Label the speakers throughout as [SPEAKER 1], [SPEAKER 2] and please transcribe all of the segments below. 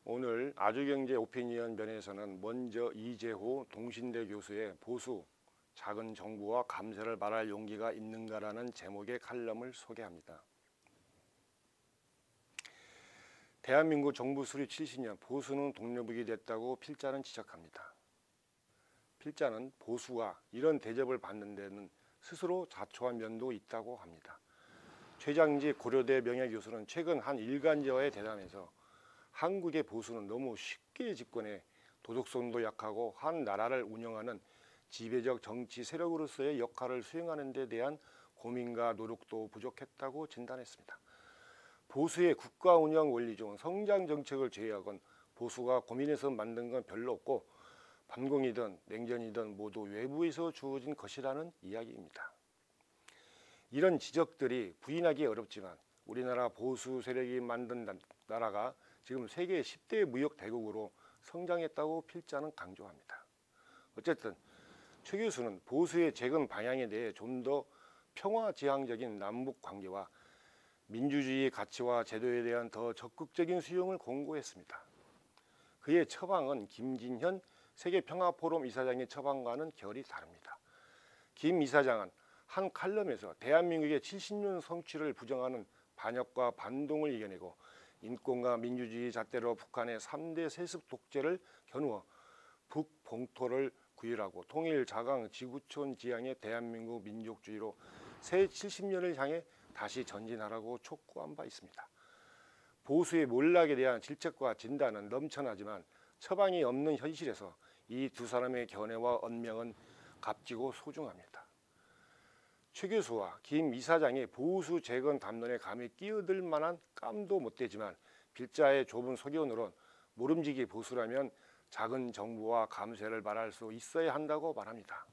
[SPEAKER 1] 오늘 아주경제 오피니언 면에서는 먼저 이재호 동신대 교수의 보수, 작은 정부와 감세를 말할 용기가 있는가라는 제목의 칼럼을 소개합니다. 대한민국 정부 수립 70년 보수는 동료북이 됐다고 필자는 지적합니다. 필자는 보수가 이런 대접을 받는 데는 스스로 자초한 면도 있다고 합니다. 최장직 고려대 명예교수는 최근 한 일간지와의 대담에서 한국의 보수는 너무 쉽게 집권해 도덕성도 약하고 한 나라를 운영하는 지배적 정치 세력으로서의 역할을 수행하는 데 대한 고민과 노력도 부족했다고 진단했습니다. 보수의 국가 운영 원리 중 성장 정책을 제외하곤 보수가 고민해서 만든 건 별로 없고 반공이든 냉전이든 모두 외부에서 주어진 것이라는 이야기입니다. 이런 지적들이 부인하기 어렵지만 우리나라 보수 세력이 만든 나라가 지금 세계 10대 무역 대국으로 성장했다고 필자는 강조합니다. 어쨌든 최 교수는 보수의 재건 방향에 대해 좀 더 평화지향적인 남북 관계와 민주주의 가치와 제도에 대한 더 적극적인 수용을 권고했습니다. 그의 처방은 김진현 세계평화포럼 이사장의 처방과는 결이 다릅니다. 김 이사장은 한 칼럼에서 대한민국의 70년 성취를 부정하는 반역과 반동을 이겨내고 인권과 민주주의 잣대로 북한의 3대 세습 독재를 겨누어 북봉토를 구현하고 통일 자강 지구촌 지향의 대한민국 민족주의로 새 70년을 향해 다시 전진하라고 촉구한 바 있습니다. 보수의 몰락에 대한 질책과 진단은 넘쳐나지만 처방이 없는 현실에서 이 두 사람의 견해와 언명은 값지고 소중합니다. 최 교수와 김 이사장의 보수 재건 담론에 감히 끼어들 만한 깜도 못 되지만 필자의 좁은 소견으론 모름지기 보수라면 작은 정부와 감세를 말할 수 있어야 한다고 말합니다.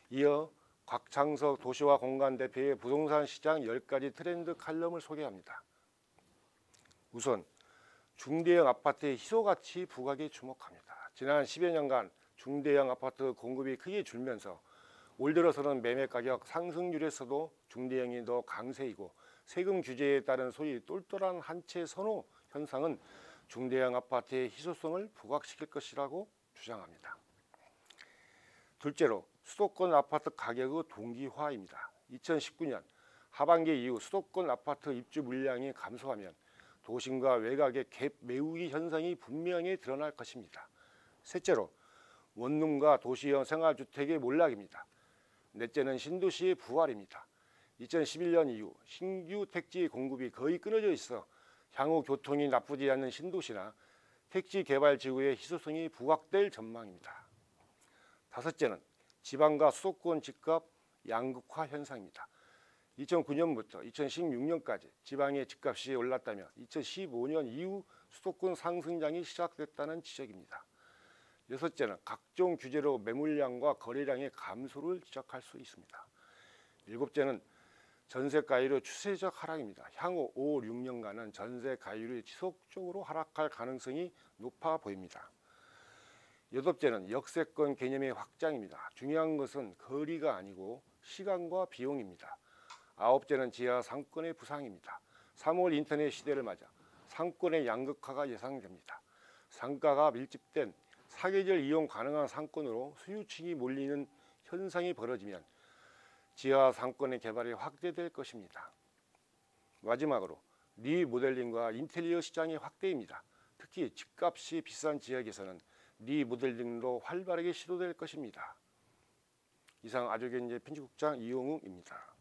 [SPEAKER 1] 이어 곽창석 도시와 공간 대표의 부동산 시장 10가지 트렌드 칼럼을 소개합니다. 우선 중대형 아파트의 희소가치 부각에 주목합니다. 지난 10여 년간 중대형 아파트 공급이 크게 줄면서 올 들어서는 매매 가격 상승률에서도 중대형이 더 강세이고 세금 규제에 따른 소위 똘똘한 한 채 선호 현상은 중대형 아파트의 희소성을 부각시킬 것이라고 주장합니다. 둘째로 수도권 아파트 가격의 동기화입니다. 2019년 하반기 이후 수도권 아파트 입주 물량이 감소하면 도심과 외곽의 갭 메우기 현상이 분명히 드러날 것입니다. 셋째로 원룸과 도시형 생활주택의 몰락입니다. 넷째는 신도시의 부활입니다. 2011년 이후 신규 택지 공급이 거의 끊어져 있어 향후 교통이 나쁘지 않은 신도시나 택지 개발 지구의 희소성이 부각될 전망입니다. 다섯째는 지방과 수도권 집값 양극화 현상입니다. 2009년부터 2016년까지 지방의 집값이 올랐다면 2015년 이후 수도권 상승장이 시작됐다는 지적입니다. 여섯째는 각종 규제로 매물량과 거래량의 감소를 지적할 수 있습니다. 일곱째는 전세가율의 추세적 하락입니다. 향후 5, 6년간은 전세가율이 지속적으로 하락할 가능성이 높아 보입니다. 여덟째는 역세권 개념의 확장입니다. 중요한 것은 거리가 아니고 시간과 비용입니다. 아홉째는 지하 상권의 부상입니다. 3월 인터넷 시대를 맞아 상권의 양극화가 예상됩니다. 상가가 밀집된 사계절 이용 가능한 상권으로 소유층이 몰리는 현상이 벌어지면 지하 상권의 개발이 확대될 것입니다. 마지막으로 리모델링과 인테리어 시장의 확대입니다. 특히 집값이 비싼 지역에서는 리모델링도 활발하게 시도될 것입니다. 이상 아주경제 편집국장 이용욱입니다.